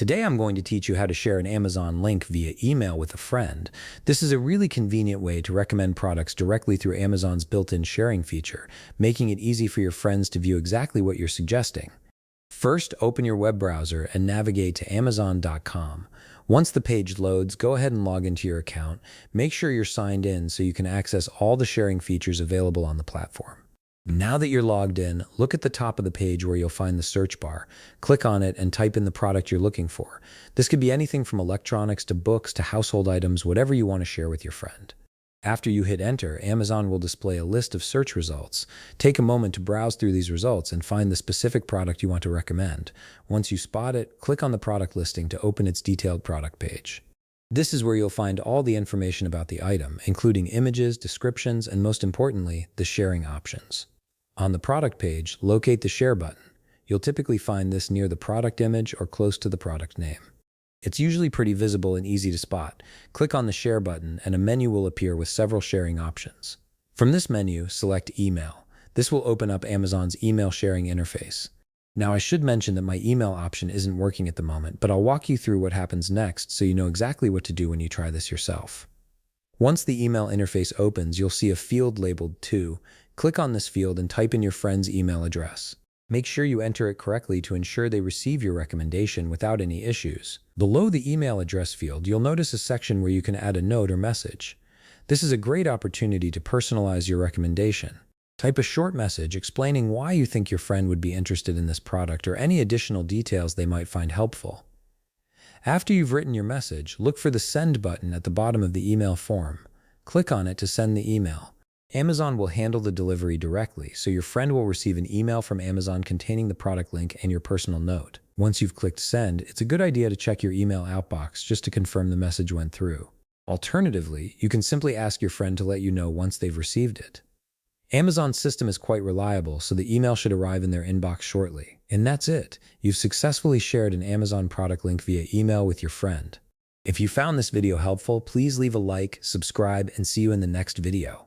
Today I'm going to teach you how to share an Amazon link via email with a friend. This is a really convenient way to recommend products directly through Amazon's built-in sharing feature, making it easy for your friends to view exactly what you're suggesting. First, open your web browser and navigate to Amazon.com. Once the page loads, go ahead and log into your account. Make sure you're signed in so you can access all the sharing features available on the platform. Now that you're logged in, look at the top of the page where you'll find the search bar. Click on it and type in the product you're looking for. This could be anything from electronics to books to household items, whatever you want to share with your friend. After you hit enter, Amazon will display a list of search results. Take a moment to browse through these results and find the specific product you want to recommend. Once you spot it, click on the product listing to open its detailed product page. This is where you'll find all the information about the item, including images, descriptions, and most importantly, the sharing options. On the product page, locate the share button. You'll typically find this near the product image or close to the product name. It's usually pretty visible and easy to spot. Click on the share button and a menu will appear with several sharing options. From this menu, select Email. This will open up Amazon's email sharing interface. Now, I should mention that my email option isn't working at the moment, but I'll walk you through what happens next so you know exactly what to do when you try this yourself. Once the email interface opens, you'll see a field labeled To. Click on this field and type in your friend's email address. Make sure you enter it correctly to ensure they receive your recommendation without any issues. Below the email address field, you'll notice a section where you can add a note or message. This is a great opportunity to personalize your recommendation. Type a short message explaining why you think your friend would be interested in this product or any additional details they might find helpful. After you've written your message, look for the Send button at the bottom of the email form. Click on it to send the email. Amazon will handle the delivery directly, so your friend will receive an email from Amazon containing the product link and your personal note. Once you've clicked Send, it's a good idea to check your email outbox just to confirm the message went through. Alternatively, you can simply ask your friend to let you know once they've received it. Amazon's system is quite reliable, so the email should arrive in their inbox shortly. And that's it. You've successfully shared an Amazon product link via email with your friend. If you found this video helpful, please leave a like, subscribe, and see you in the next video.